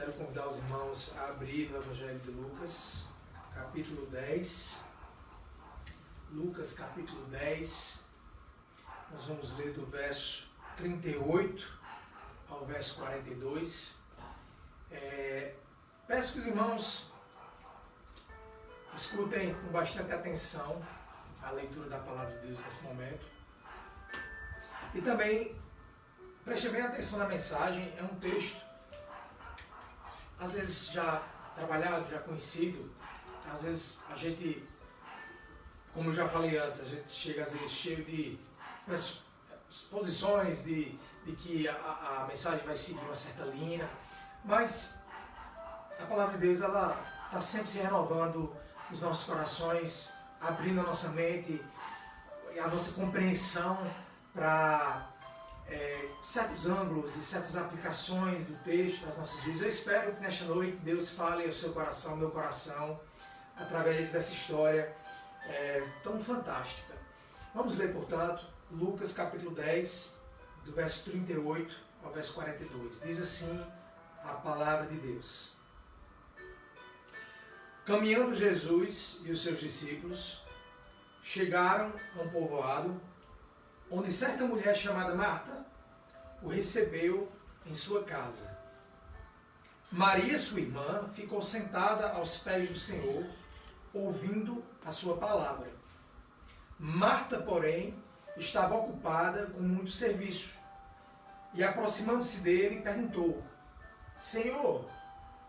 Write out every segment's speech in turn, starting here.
Quero convidar os irmãos a abrir no Evangelho de Lucas, capítulo 10. Lucas, capítulo 10. Nós vamos ler do verso 38 ao verso 42. Peço que os irmãos escutem com bastante atenção a leitura da Palavra de Deus nesse momento. E também prestem bem atenção na mensagem. É um texto, às vezes já trabalhado, já conhecido. Às vezes a gente, como eu já falei antes, a gente chega às vezes cheio de posições de que a mensagem vai seguir uma certa linha. Mas a Palavra de Deus, ela está sempre se renovando nos nossos corações, abrindo a nossa mente, a nossa compreensão para certos ângulos e certas aplicações do texto nas nossas vidas. Eu espero que nesta noite Deus fale ao seu coração, ao meu coração, através dessa história tão fantástica. Vamos ler, portanto, Lucas capítulo 10, do verso 38 ao verso 42. Diz assim a palavra de Deus. Caminhando Jesus e os seus discípulos, chegaram a um povoado, onde certa mulher chamada Marta o recebeu em sua casa. Maria, sua irmã, ficou sentada aos pés do Senhor, ouvindo a sua palavra. Marta, porém, estava ocupada com muito serviço, e aproximando-se dele, perguntou: Senhor,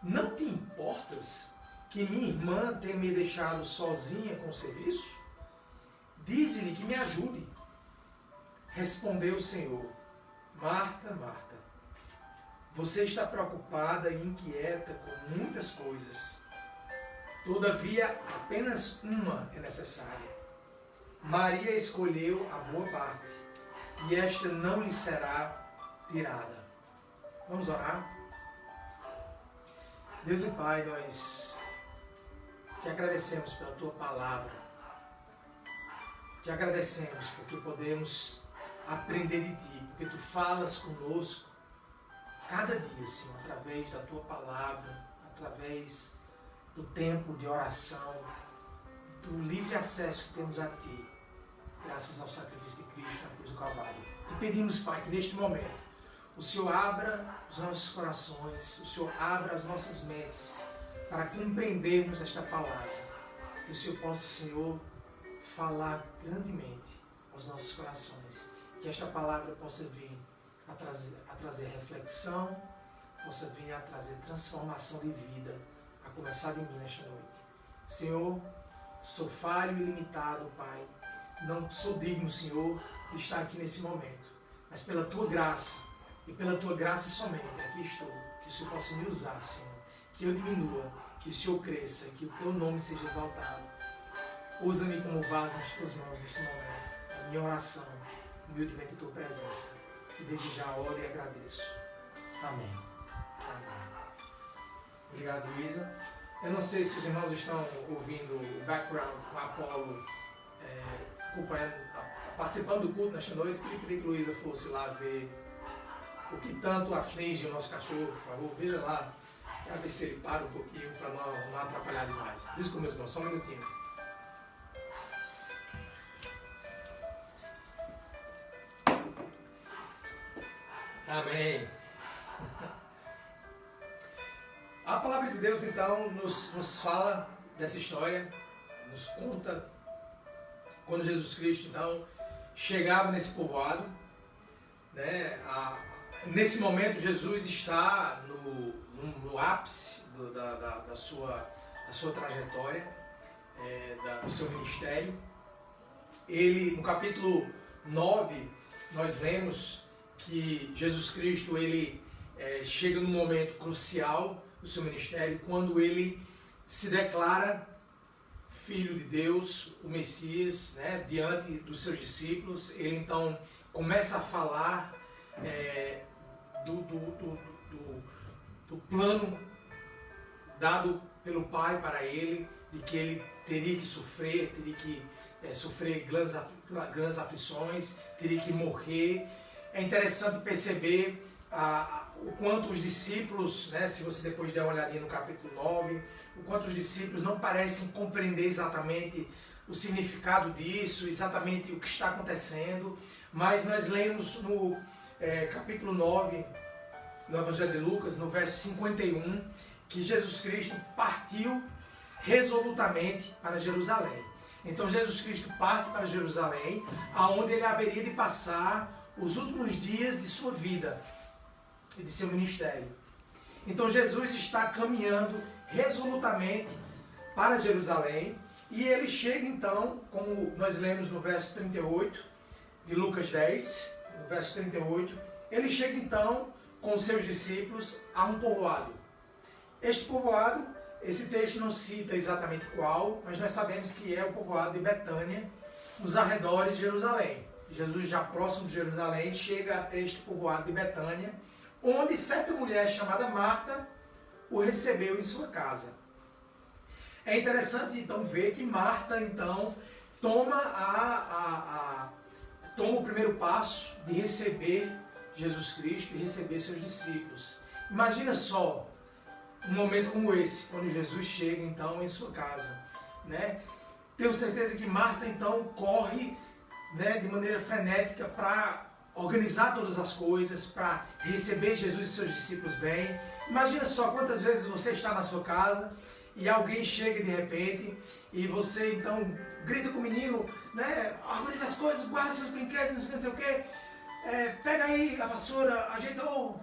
não te importas que minha irmã tenha me deixado sozinha com o serviço? Dize-lhe que me ajude. Respondeu o Senhor: Marta, Marta, você está preocupada e inquieta com muitas coisas. Todavia, apenas uma é necessária. Maria escolheu a boa parte, e esta não lhe será tirada. Vamos orar? Deus e Pai, nós te agradecemos pela Tua Palavra. Te agradecemos porque podemos aprender de Ti, porque Tu falas conosco cada dia, Senhor, através da Tua Palavra, através do tempo de oração, do livre acesso que temos a Ti, graças ao sacrifício de Cristo na cruz do Calvário. Te pedimos, Pai, que neste momento o Senhor abra os nossos corações, o Senhor abra as nossas mentes para compreendermos esta palavra. Que o Senhor possa, Senhor, falar grandemente aos nossos corações. Que esta palavra possa vir a trazer reflexão, possa vir a trazer transformação de vida, a começar de mim nesta noite. Senhor, sou falho e limitado, Pai. Não sou digno, Senhor, de estar aqui nesse momento. Mas pela Tua graça, e pela Tua graça somente, aqui estou. Que o Senhor possa me usar, Senhor. Que eu diminua, que o Senhor cresça, que o Teu nome seja exaltado. Usa-me como vaso nas Tuas mãos neste momento. A minha oração, humildemente em Tua presença. E desde já oro e agradeço. Amém. Amém. Obrigado, Luísa. Eu não sei se os irmãos estão ouvindo o background com a Apolo participando do culto nesta noite. Queria pedir que a Luísa fosse lá ver o que tanto aflige o nosso cachorro, por favor. Veja lá, para ver se ele para um pouquinho, para não atrapalhar demais. Desculpa, meus irmãos, só um minutinho. Amém. A palavra de Deus, então, nos fala dessa história, nos conta quando Jesus Cristo, então, chegava nesse povoado, né? Nesse momento, Jesus está no ápice da sua trajetória, do seu ministério. Ele, no capítulo 9, nós vemos que Jesus Cristo, ele chega num momento crucial do seu ministério, quando ele se declara Filho de Deus, o Messias, né, diante dos seus discípulos. Ele então começa a falar do plano dado pelo Pai para ele, de que ele teria que sofrer, sofrer grandes aflições, teria que morrer. É interessante perceber o quanto os discípulos, né, se você depois der uma olhadinha no capítulo 9, o quanto os discípulos não parecem compreender exatamente o significado disso, exatamente o que está acontecendo, mas nós lemos no capítulo 9, no Evangelho de Lucas, no verso 51, que Jesus Cristo partiu resolutamente para Jerusalém. Então Jesus Cristo parte para Jerusalém, aonde ele haveria de passar os últimos dias de sua vida e de seu ministério. Então Jesus está caminhando resolutamente para Jerusalém e ele chega então, como nós lemos no verso 38 de Lucas 10, no verso 38, ele chega então com seus discípulos a um povoado. Este povoado, esse texto não cita exatamente qual, mas nós sabemos que é o povoado de Betânia, nos arredores de Jerusalém. Jesus, já próximo de Jerusalém, chega até este povoado de Betânia, onde certa mulher chamada Marta o recebeu em sua casa. É interessante então ver que Marta então toma o primeiro passo de receber Jesus Cristo e receber seus discípulos. Imagina só um momento como esse, quando Jesus chega então em sua casa, né? Tenho certeza que Marta então corre, né, de maneira frenética para organizar todas as coisas, para receber Jesus e seus discípulos bem. Imagina só quantas vezes você está na sua casa e alguém chega de repente e você então grita com o menino, né, organiza as coisas, guarda seus brinquedos, não sei o quê, pega aí a vassoura, ajeita,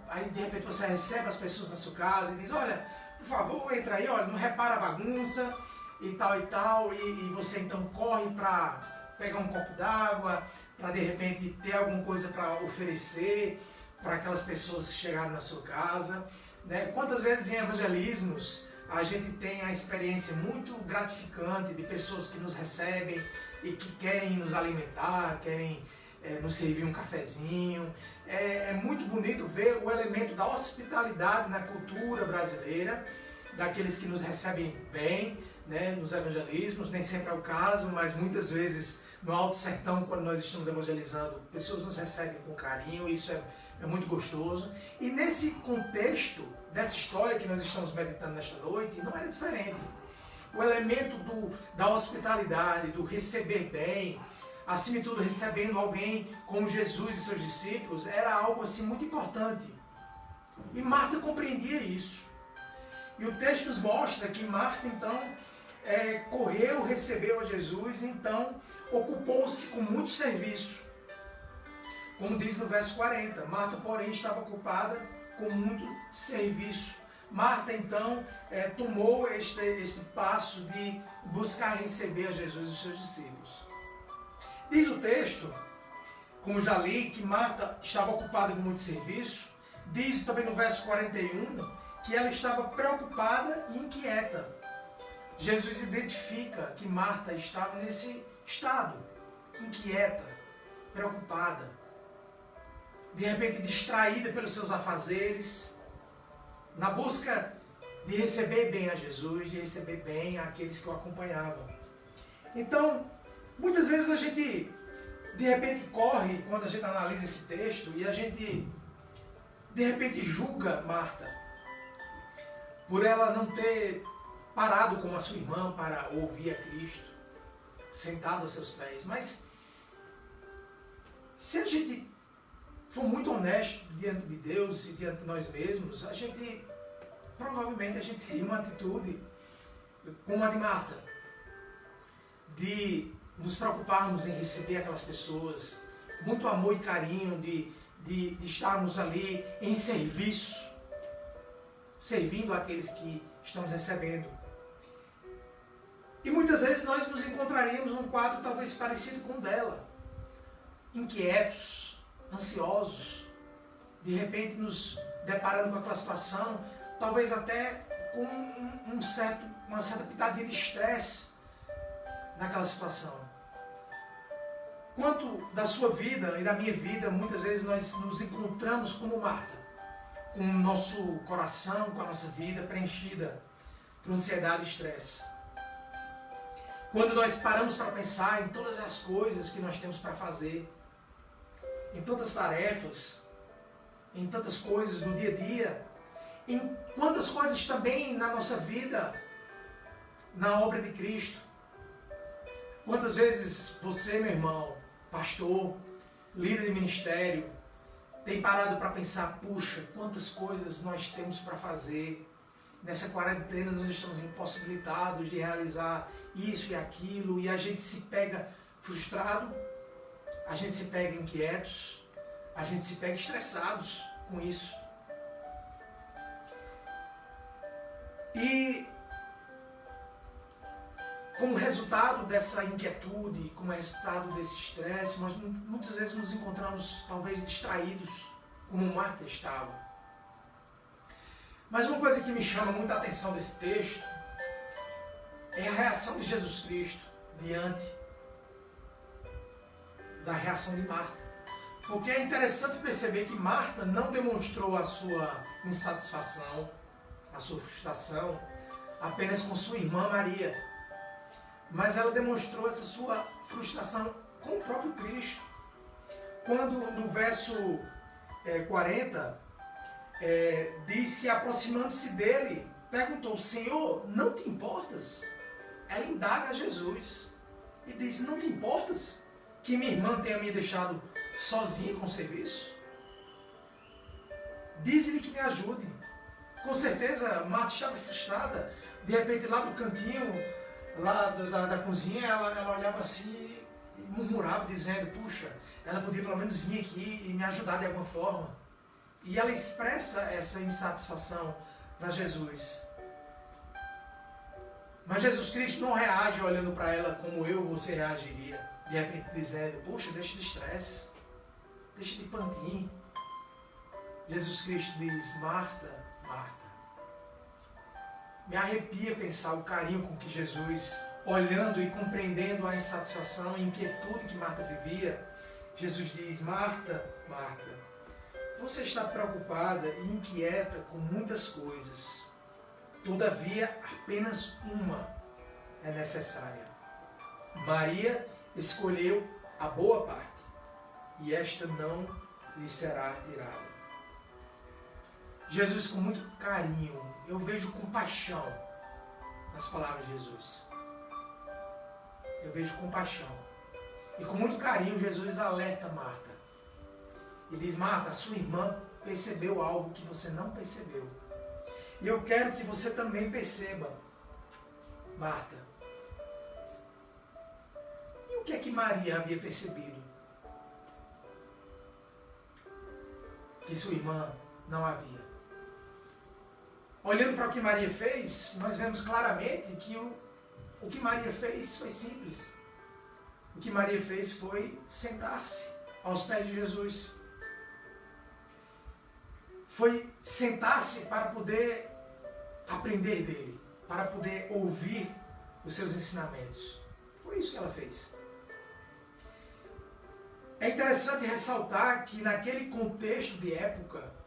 aí de repente você recebe as pessoas na sua casa e diz, olha, por favor, entra aí, olha, não repara a bagunça e tal, e você então corre para pegar um copo d'água, para de repente ter alguma coisa para oferecer para aquelas pessoas que chegaram na sua casa, né? Quantas vezes em evangelismos a gente tem a experiência muito gratificante de pessoas que nos recebem e que querem nos alimentar, querem nos servir um cafezinho. É muito bonito ver o elemento da hospitalidade na cultura brasileira, daqueles que nos recebem bem, né, nos evangelismos. Nem sempre é o caso, mas muitas vezes no Alto Sertão, quando nós estamos evangelizando, pessoas nos recebem com carinho, isso é muito gostoso. E nesse contexto dessa história que nós estamos meditando nesta noite, não era diferente. O elemento da hospitalidade, do receber bem, acima de tudo recebendo alguém como Jesus e seus discípulos, era algo assim muito importante. E Marta compreendia isso. E o texto nos mostra que Marta então correu, recebeu a Jesus, então ocupou-se com muito serviço. Como diz no verso 40, Marta, porém, estava ocupada com muito serviço. Marta, então, tomou este passo de buscar receber a Jesus e os seus discípulos. Diz o texto, como já li, que Marta estava ocupada com muito serviço. Diz também no verso 41 que ela estava preocupada e inquieta. Jesus identifica que Marta estava nesse estado, inquieta, preocupada, de repente distraída pelos seus afazeres, na busca de receber bem a Jesus, de receber bem aqueles que o acompanhavam. Então, muitas vezes a gente, de repente, corre quando a gente analisa esse texto e a gente, de repente, julga Marta por ela não ter parado com a sua irmã para ouvir a Cristo, sentado aos seus pés. Mas, se a gente for muito honesto diante de Deus e diante de nós mesmos, provavelmente a gente teria uma atitude como a de Marta, de nos preocuparmos em receber aquelas pessoas, com muito amor e carinho, de estarmos ali em serviço, servindo aqueles que estamos recebendo. E muitas vezes nós nos encontraríamos num quadro talvez parecido com o dela, inquietos, ansiosos, de repente nos deparando com aquela situação, talvez até com uma certa pitadinha de estresse naquela situação. Quanto da sua vida e da minha vida, muitas vezes nós nos encontramos como Marta, com o nosso coração, com a nossa vida preenchida por ansiedade e estresse. Quando nós paramos para pensar em todas as coisas que nós temos para fazer, em tantas tarefas, em tantas coisas no dia a dia, em quantas coisas também na nossa vida, na obra de Cristo. Quantas vezes você, meu irmão, pastor, líder de ministério, tem parado para pensar, puxa, quantas coisas nós temos para fazer. Nessa quarentena nós estamos impossibilitados de realizar isso e aquilo, e a gente se pega frustrado, a gente se pega inquietos, a gente se pega estressados com isso. E como resultado dessa inquietude, como resultado desse estresse, nós muitas vezes nos encontramos talvez distraídos, como Marta estava. Mas uma coisa que me chama muita atenção desse texto é a reação de Jesus Cristo diante da reação de Marta. Porque é interessante perceber que Marta não demonstrou a sua insatisfação, a sua frustração, apenas com sua irmã Maria. Mas ela demonstrou essa sua frustração com o próprio Cristo. Quando no verso 40, diz que aproximando-se dele, perguntou, Senhor, não te importas? Ela indaga a Jesus e diz, não te importas que minha irmã tenha me deixado sozinha com o serviço? Diz-lhe que me ajude. Com certeza, Marta estava frustrada. De repente, lá do cantinho, lá da cozinha, ela olhava assim e murmurava, dizendo, puxa, ela podia pelo menos vir aqui e me ajudar de alguma forma. E ela expressa essa insatisfação para Jesus. Mas Jesus Cristo não reage olhando para ela como eu ou você reagiria. De repente dizendo, poxa, deixa de estresse, deixa de pantinho. Jesus Cristo diz, Marta, Marta. Me arrepia pensar o carinho com que Jesus, olhando e compreendendo a insatisfação e inquietude que Marta vivia, Jesus diz, Marta, Marta, você está preocupada e inquieta com muitas coisas. Todavia, apenas uma é necessária. Maria escolheu a boa parte, e esta não lhe será tirada. Jesus, com muito carinho, eu vejo compaixão nas palavras de Jesus. Eu vejo compaixão. E com muito carinho, Jesus alerta Marta. E diz, Marta, a sua irmã percebeu algo que você não percebeu. E eu quero que você também perceba, Marta. E o que é que Maria havia percebido? Que sua irmã não havia. Olhando para o que Maria fez, nós vemos claramente que o que Maria fez foi simples. O que Maria fez foi sentar-se aos pés de Jesus. Foi sentar-se para poder aprender dele, para poder ouvir os seus ensinamentos. Foi isso que ela fez. É interessante ressaltar que naquele contexto de época,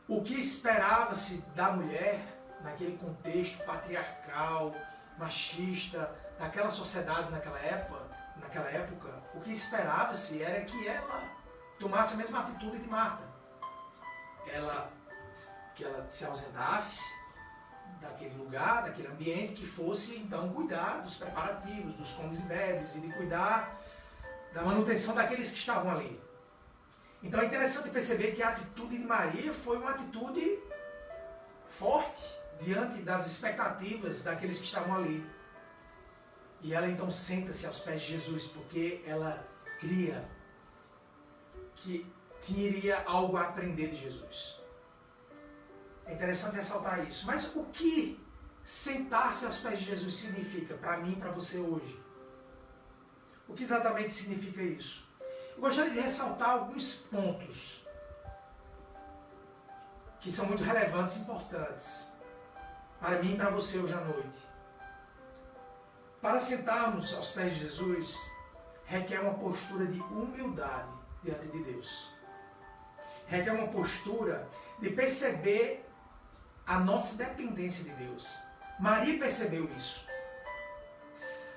o que esperava-se da mulher, naquele contexto patriarcal, machista, naquela sociedade naquela época, o que esperava-se era que ela tomasse a mesma atitude de Marta. Que ela se ausentasse daquele lugar, daquele ambiente, que fosse então cuidar dos preparativos, dos comes e bebes, e de cuidar da manutenção daqueles que estavam ali. Então é interessante perceber que a atitude de Maria foi uma atitude forte diante das expectativas daqueles que estavam ali. E ela então senta-se aos pés de Jesus, porque ela cria que teria algo a aprender de Jesus. É interessante ressaltar isso. Mas o que sentar-se aos pés de Jesus significa para mim e para você hoje? O que exatamente significa isso? Eu gostaria de ressaltar alguns pontos que são muito relevantes e importantes para mim e para você hoje à noite. Para sentarmos aos pés de Jesus, requer uma postura de humildade diante de Deus. Requer uma postura de perceber a nossa dependência de Deus. Maria percebeu isso.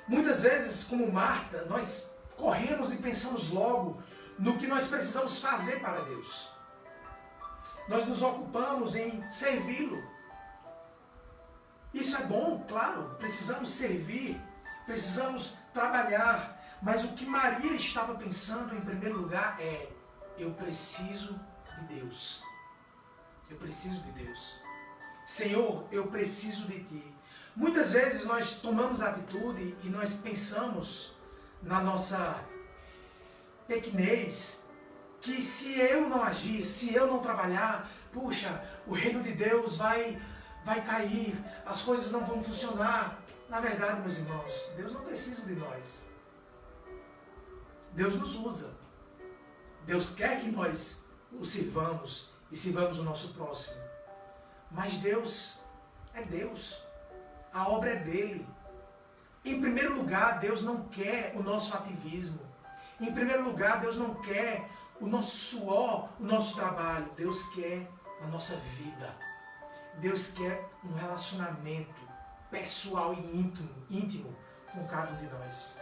Muitas vezes, como Marta, nós corremos e pensamos logo no que nós precisamos fazer para Deus. Nós nos ocupamos em servi-lo. Isso é bom, claro, precisamos servir, precisamos trabalhar, mas o que Maria estava pensando em primeiro lugar é: eu preciso de Deus. Eu preciso de Deus. Senhor, eu preciso de Ti. Muitas vezes nós tomamos atitude e nós pensamos na nossa pequenez que se eu não agir, se eu não trabalhar, puxa, o reino de Deus vai cair, as coisas não vão funcionar. Na verdade, meus irmãos, Deus não precisa de nós. Deus nos usa. Deus quer que nós o sirvamos e sirvamos o nosso próximo. Mas Deus é Deus. A obra é dele. Em primeiro lugar, Deus não quer o nosso ativismo. Em primeiro lugar, Deus não quer o nosso suor, o nosso trabalho. Deus quer a nossa vida. Deus quer um relacionamento pessoal e íntimo com cada um de nós.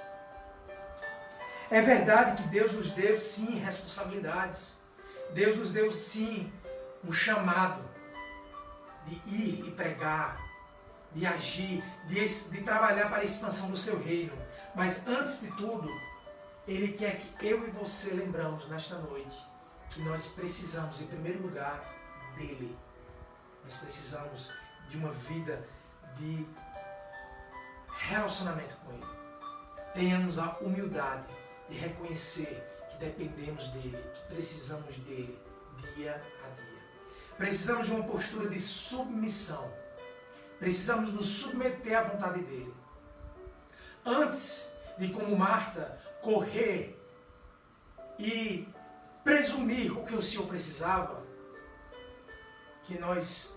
É verdade que Deus nos deu, sim, responsabilidades. Deus nos deu, sim, um chamado de ir e pregar, de agir, de trabalhar para a expansão do seu reino. Mas antes de tudo, Ele quer que eu e você lembramos nesta noite que nós precisamos, em primeiro lugar, dEle. Nós precisamos de uma vida de relacionamento com Ele. Tenhamos a humildade de reconhecer que dependemos dEle, que precisamos dEle dia a dia. Precisamos de uma postura de submissão. Precisamos nos submeter à vontade dEle. Antes de, como Marta, correr e presumir o que o Senhor precisava, que nós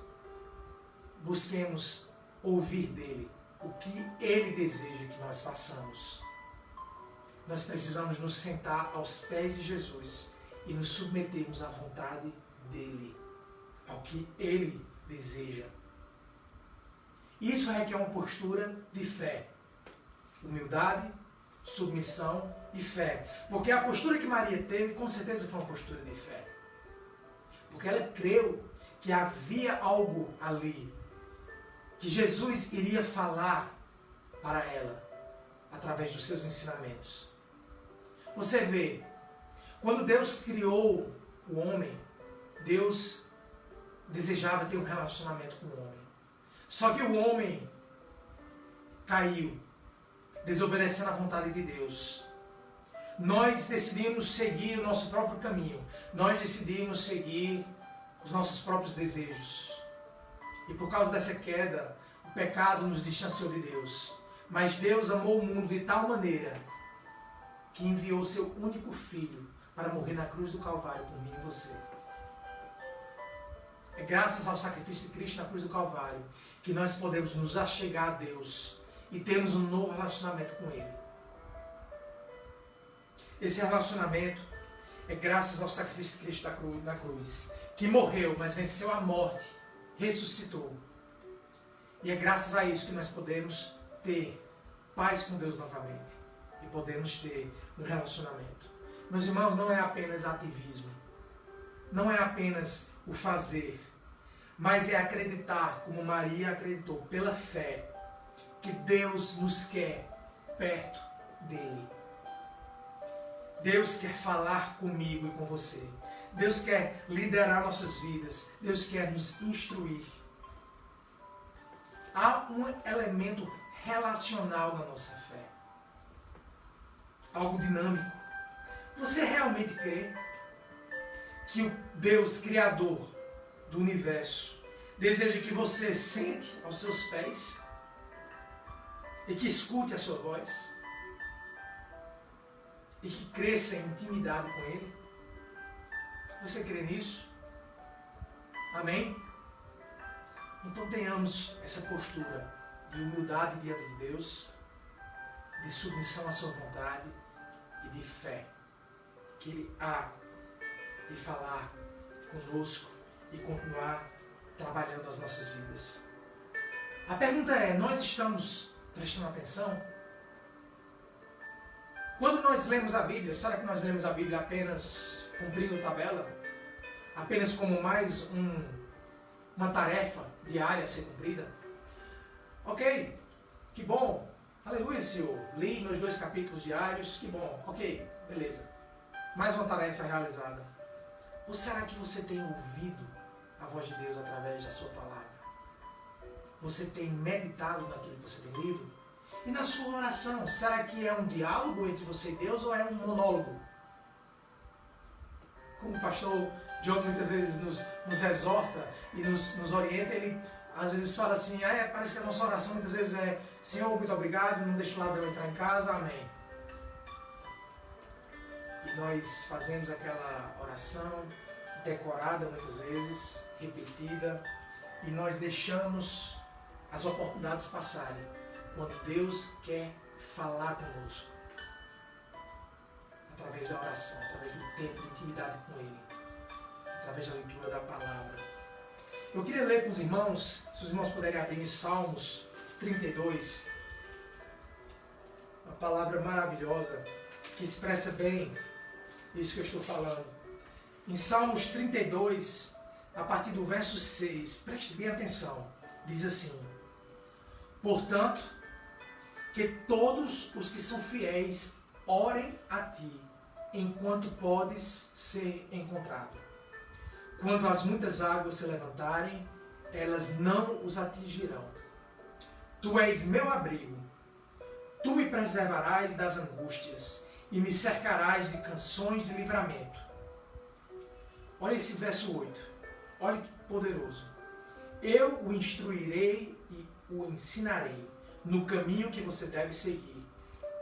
busquemos ouvir dEle o que Ele deseja que nós façamos. Nós precisamos nos sentar aos pés de Jesus e nos submetermos à vontade dEle, ao que Ele deseja. Isso requer uma postura de fé, humildade, submissão e fé. Porque a postura que Maria teve, com certeza foi uma postura de fé. Porque ela creu que havia algo ali, que Jesus iria falar para ela, através dos seus ensinamentos. Você vê, quando Deus criou o homem, Deus desejava ter um relacionamento com o homem. Só que o homem caiu, desobedecendo à vontade de Deus. Nós decidimos seguir o nosso próprio caminho. Nós decidimos seguir os nossos próprios desejos. E por causa dessa queda, o pecado nos distanciou de Deus. Mas Deus amou o mundo de tal maneira que enviou seu único filho para morrer na cruz do Calvário por mim e você. É graças ao sacrifício de Cristo na cruz do Calvário que nós podemos nos achegar a Deus e termos um novo relacionamento com Ele. Esse relacionamento é graças ao sacrifício de Cristo na cruz, que morreu, mas venceu a morte, ressuscitou. E é graças a isso que nós podemos ter paz com Deus novamente e podemos ter um relacionamento. Meus irmãos, não é apenas ativismo, não é apenas o fazer, mas é acreditar, como Maria acreditou, pela fé, que Deus nos quer perto dEle. Deus quer falar comigo e com você. Deus quer liderar nossas vidas. Deus quer nos instruir. Há um elemento relacional na nossa fé. Algo dinâmico. Você realmente crê que o Deus Criador do universo deseja que você sente aos seus pés e que escute a sua voz e que cresça em intimidade com Ele? Você crê nisso? Amém? Então tenhamos essa postura de humildade diante de Deus, de submissão à sua vontade e de fé, que Ele há de falar conosco e continuar trabalhando as nossas vidas. A pergunta é, nós estamos prestando atenção? Quando nós lemos a Bíblia, será que nós lemos a Bíblia apenas cumprindo tabela? apenas como mais uma tarefa diária a ser cumprida? Ok, que bom, aleluia, Senhor, li meus 2 capítulos diários, que bom, ok, beleza. Mais uma tarefa realizada. Ou será que você tem ouvido a voz de Deus através da sua palavra? Você tem meditado naquilo que você tem lido? E na sua oração, será que é um diálogo entre você e Deus ou é um monólogo? Como o pastor John muitas vezes nos exorta e nos orienta, ele às vezes fala assim, parece que a nossa oração muitas vezes é Senhor, muito obrigado, não deixe o ladrão entrar em casa, amém. E nós fazemos aquela oração decorada muitas vezes, repetida, e nós deixamos as oportunidades passarem, quando Deus quer falar conosco, através da oração, através do tempo de intimidade com Ele, através da leitura da palavra. Eu queria ler com os irmãos, se os irmãos puderem abrir em Salmos 32, uma palavra maravilhosa, que expressa bem isso que eu estou falando. Em Salmos 32, a partir do verso 6, preste bem atenção, diz assim: portanto, que todos os que são fiéis orem a ti, enquanto podes ser encontrado. Quando as muitas águas se levantarem, elas não os atingirão. Tu és meu abrigo, tu me preservarás das angústias e me cercarás de canções de livramento. Olha esse verso 8, olha que poderoso. Eu o instruirei e o ensinarei no caminho que você deve seguir.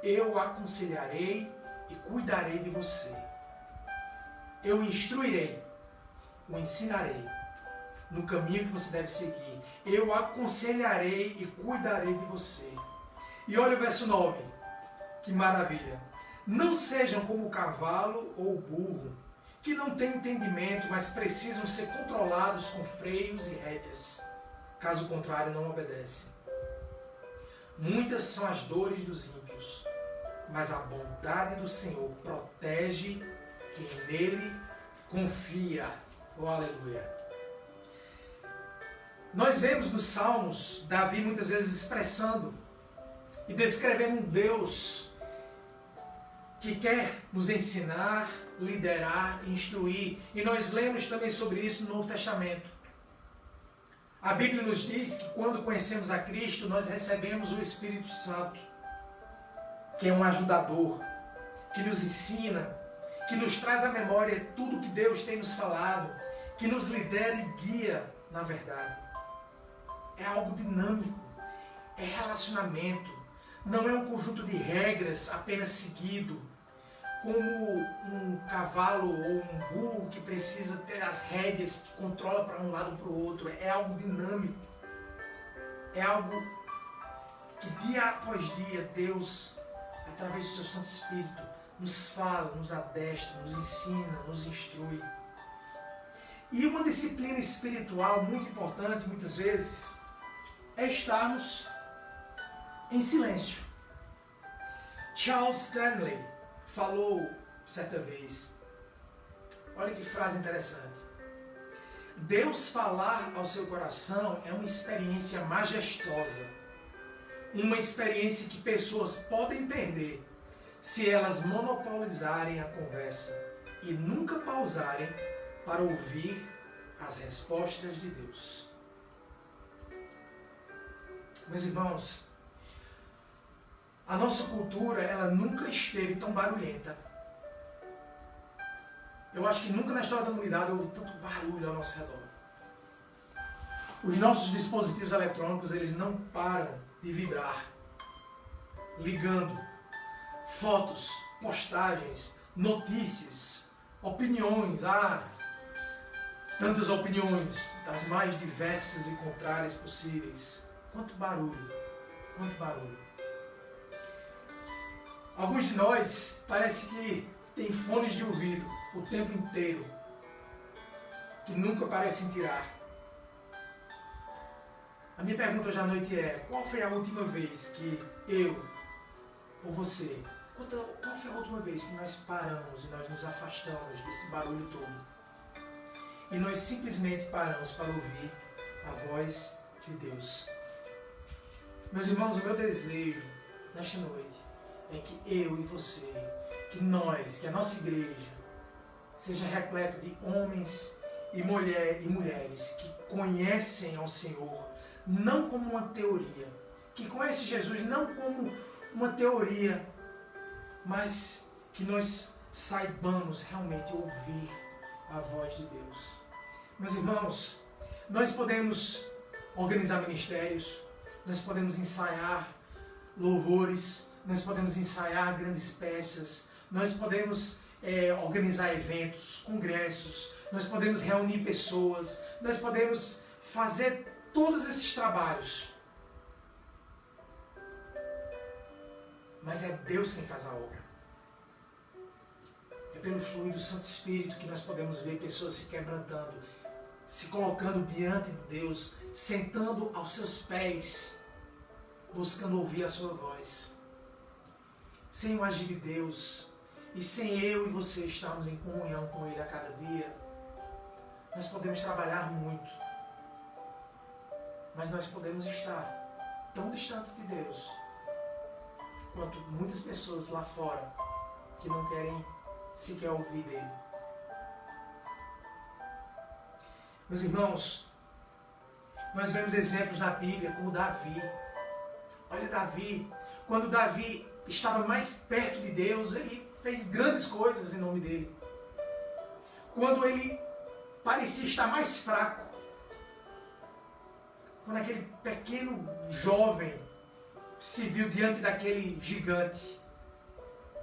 Eu o aconselharei e cuidarei de você. Eu o instruirei, o ensinarei no caminho que você deve seguir. Eu o aconselharei e cuidarei de você. E olha o verso 9, que maravilha. Não sejam como o cavalo ou o burro, que não têm entendimento, mas precisam ser controlados com freios e rédeas. Caso contrário, não obedecem. Muitas são as dores dos ímpios, mas a bondade do Senhor protege quem nele confia. Oh, aleluia! Nós vemos nos Salmos, Davi muitas vezes expressando e descrevendo um Deus que quer nos ensinar, liderar, instruir. E nós lemos também sobre isso no Novo Testamento. A Bíblia nos diz que quando conhecemos a Cristo, nós recebemos o Espírito Santo, que é um ajudador, que nos ensina, que nos traz à memória tudo que Deus tem nos falado, que nos lidera e guia na verdade. É algo dinâmico, é relacionamento, não é um conjunto de regras apenas seguido, como um cavalo ou um burro que precisa ter as rédeas que controla para um lado ou para o outro. É algo dinâmico. É algo que dia após dia Deus, através do seu Santo Espírito, nos fala, nos adestra, nos ensina, nos instrui. E uma disciplina espiritual muito importante, muitas vezes, é estarmos em silêncio. Charles Stanley falou certa vez, olha que frase interessante: Deus falar ao seu coração é uma experiência majestosa, uma experiência que pessoas podem perder se elas monopolizarem a conversa e nunca pausarem para ouvir as respostas de Deus. Meus irmãos, a nossa cultura, ela nunca esteve tão barulhenta. Eu acho que nunca na história da humanidade houve tanto barulho ao nosso redor. Os nossos dispositivos eletrônicos, eles não param de vibrar, ligando. Fotos, postagens, notícias, opiniões. Tantas opiniões, das mais diversas e contrárias possíveis. Quanto barulho, quanto barulho. Alguns de nós parece que tem fones de ouvido o tempo inteiro, que nunca parecem tirar. A minha pergunta hoje à noite é: qual foi a última vez que eu ou você, qual foi a última vez que nós paramos e nós nos afastamos desse barulho todo e nós simplesmente paramos para ouvir a voz de Deus. Meus irmãos, o meu desejo nesta noite é que eu e você, que nós, que a nossa igreja, seja repleta de homens e mulheres que conhecem ao Senhor, não como uma teoria, que conhecem Jesus não como uma teoria, mas que nós saibamos realmente ouvir a voz de Deus. Meus irmãos, nós podemos organizar ministérios, nós podemos ensaiar louvores, nós podemos ensaiar grandes peças, nós podemos organizar eventos, congressos, nós podemos reunir pessoas, nós podemos fazer todos esses trabalhos. Mas é Deus quem faz a obra. É pelo fluir do Santo Espírito que nós podemos ver pessoas se quebrantando, se colocando diante de Deus, sentando aos seus pés, buscando ouvir a sua voz. Sem o agir de Deus, e sem eu e você estarmos em comunhão com Ele a cada dia, nós podemos trabalhar muito, mas nós podemos estar tão distantes de Deus quanto muitas pessoas lá fora que não querem sequer ouvir dele. Meus irmãos, nós vemos exemplos na Bíblia como Davi. Olha Davi, quando Davi estava mais perto de Deus, ele fez grandes coisas em nome dele. Quando ele parecia estar mais fraco, quando aquele pequeno jovem se viu diante daquele gigante,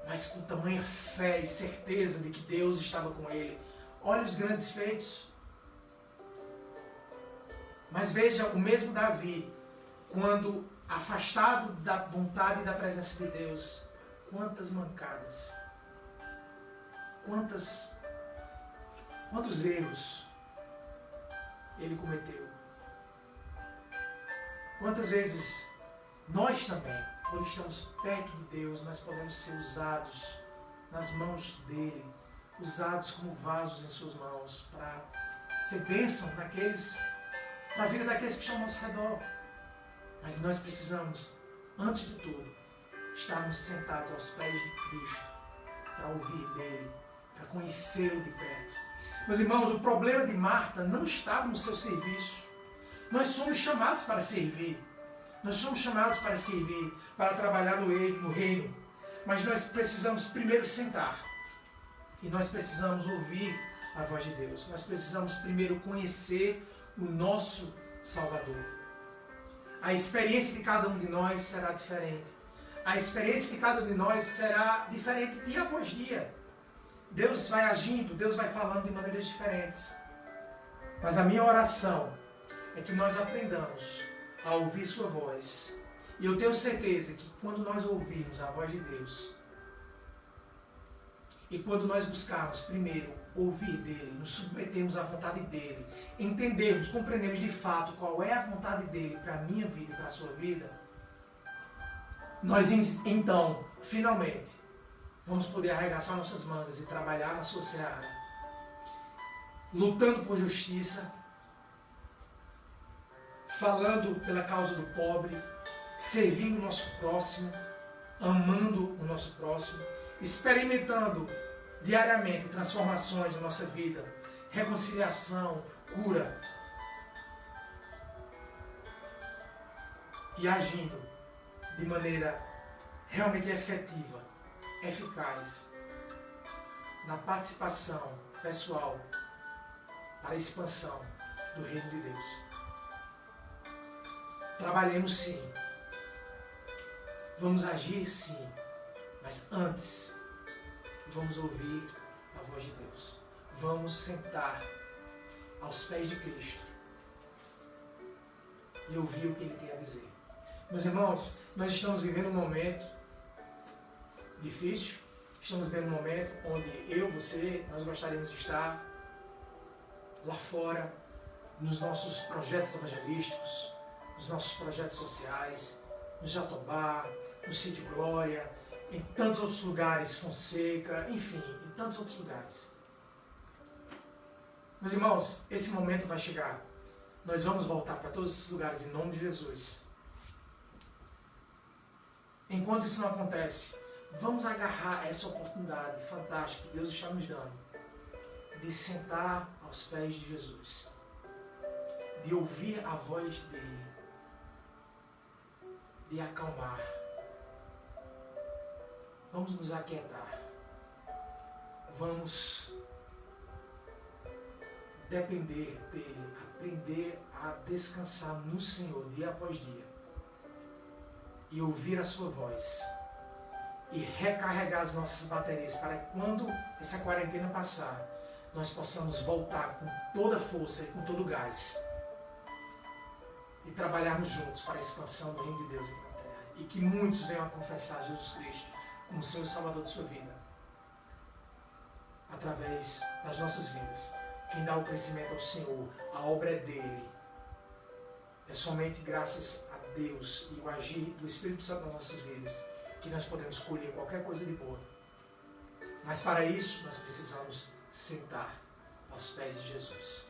mas com tamanha fé e certeza de que Deus estava com ele. Olha os grandes feitos. Mas veja o mesmo Davi, quando afastado da vontade e da presença de Deus, quantas mancadas, quantos erros ele cometeu. Quantas vezes nós também, quando estamos perto de Deus, nós podemos ser usados nas mãos dele, usados como vasos em suas mãos, para ser bênção para a vida daqueles que estão ao nosso redor. Mas nós precisamos, antes de tudo, estarmos sentados aos pés de Cristo, para ouvir dele, para conhecê-lo de perto. Meus irmãos, o problema de Marta não estava no seu serviço. Nós somos chamados para servir. Nós somos chamados para servir, para trabalhar no reino. Mas nós precisamos primeiro sentar. E nós precisamos ouvir a voz de Deus. Nós precisamos primeiro conhecer o nosso Salvador. A experiência de cada um de nós será diferente. A experiência de cada um de nós será diferente dia após dia. Deus vai agindo, Deus vai falando de maneiras diferentes. Mas a minha oração é que nós aprendamos a ouvir sua voz. E eu tenho certeza que quando nós ouvirmos a voz de Deus, e quando nós buscarmos primeiro ouvir dele, nos submetermos à vontade dele, entendermos, compreendemos de fato qual é a vontade dele para a minha vida e para a sua vida, nós então, finalmente, vamos poder arregaçar nossas mangas e trabalhar na sua seara, lutando por justiça, falando pela causa do pobre, servindo o nosso próximo, amando o nosso próximo, experimentando diariamente transformações na nossa vida, reconciliação, cura, e agindo de maneira realmente efetiva, eficaz, na participação pessoal para a expansão do reino de Deus. Trabalhemos sim, vamos agir sim, mas antes vamos ouvir a voz de Deus. Vamos sentar aos pés de Cristo e ouvir o que Ele tem a dizer. Meus irmãos, nós estamos vivendo um momento difícil, estamos vivendo um momento onde eu, você, nós gostaríamos de estar lá fora, nos nossos projetos evangelísticos, nos nossos projetos sociais, no Jatobá, no Sítio Glória, em tantos outros lugares, Fonseca, enfim, em tantos outros lugares. Meus irmãos, esse momento vai chegar. Nós vamos voltar para todos esses lugares em nome de Jesus. Enquanto isso não acontece, vamos agarrar essa oportunidade fantástica que Deus está nos dando de sentar aos pés de Jesus, de ouvir a voz dele, de acalmar. Vamos nos aquietar. Vamos depender dele, aprender a descansar no Senhor dia após dia e ouvir a sua voz e recarregar as nossas baterias para que quando essa quarentena passar, nós possamos voltar com toda a força e com todo o gás e trabalharmos juntos para a expansão do reino de Deus aqui na terra e que muitos venham a confessar Jesus Cristo como Senhor e Salvador de sua vida através das nossas vidas. Quem dá o crescimento ao Senhor, a obra é dele. É somente graças a Deus e o agir do Espírito Santo nas nossas vidas que nós podemos colher qualquer coisa de boa. Mas para isso nós precisamos sentar aos pés de Jesus.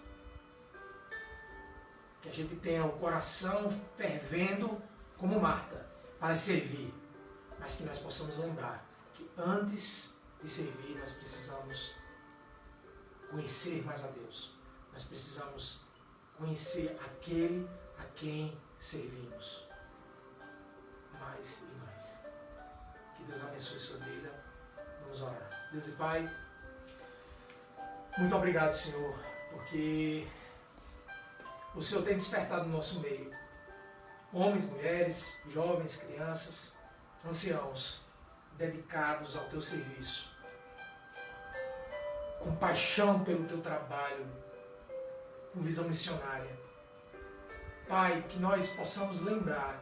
Que a gente tenha o coração fervendo como Marta para servir, mas que nós possamos lembrar que antes de servir nós precisamos conhecer mais a Deus. Nós precisamos conhecer aquele a quem servimos. Mais e mais. Que Deus abençoe sua vida. Vamos orar. Deus e Pai, muito obrigado, Senhor, porque o Senhor tem despertado no nosso meio homens, mulheres, jovens, crianças, anciãos, dedicados ao Teu serviço, com paixão pelo Teu trabalho, com visão missionária. Pai, que nós possamos lembrar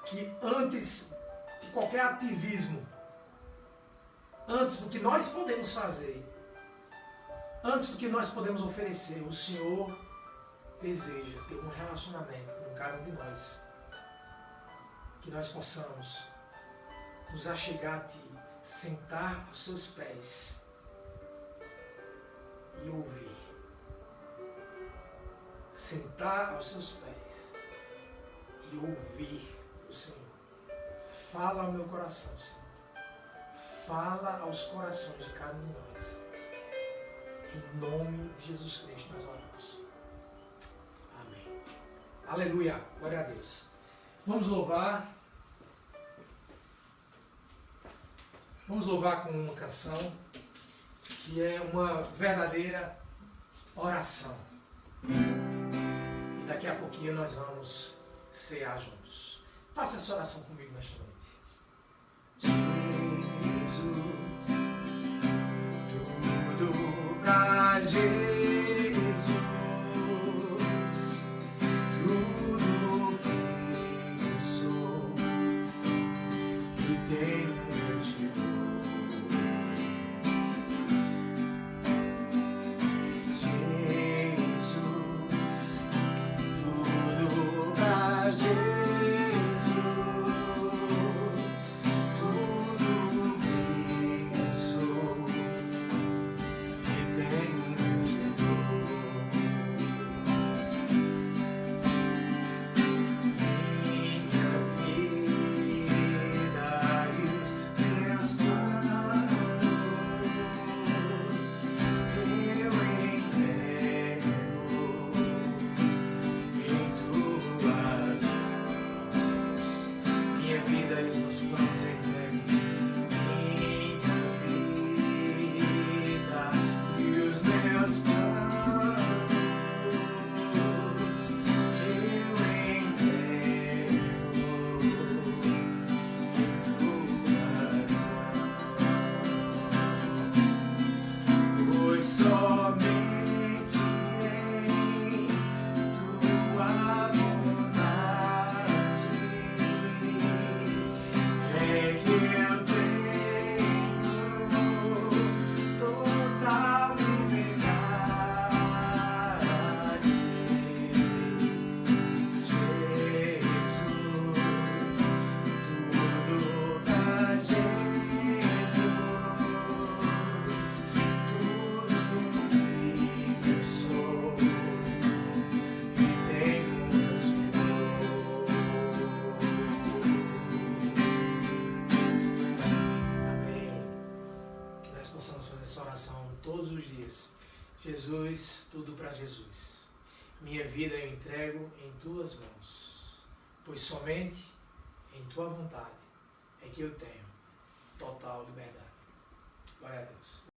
que antes de qualquer ativismo, antes do que nós podemos fazer, antes do que nós podemos oferecer, o Senhor deseja ter um relacionamento com cada um de nós. Que nós possamos nos achegar a Ti, sentar aos Seus pés e ouvir. Sentar aos Seus pés e ouvir o Senhor. Fala ao meu coração, Senhor. Fala aos corações de cada um de nós. Em nome de Jesus Cristo nós oramos. Amém. Aleluia. Glória a Deus. Vamos louvar. Vamos louvar com uma canção que é uma verdadeira oração. E daqui a pouquinho nós vamos cear juntos. Faça essa oração comigo nesta noite. Jesus, tudo pra Jesus, tudo que eu sou e tenho eu te dou. Jesus, tudo pra Jesus, tudo que eu sou e tenho eu te dou. Minha vida e os meus planos eu entrego em tuas mãos. Minha vida e os meus planos eu entrego. Minha vida e os meus planos eu entrego em tuas mãos. Pois somente em tua vontade é que eu tenho total liberdade. tudo para Jesus. Minha vida eu entrego em tuas mãos, pois somente em tua vontade é que eu tenho total liberdade. Glória a Deus.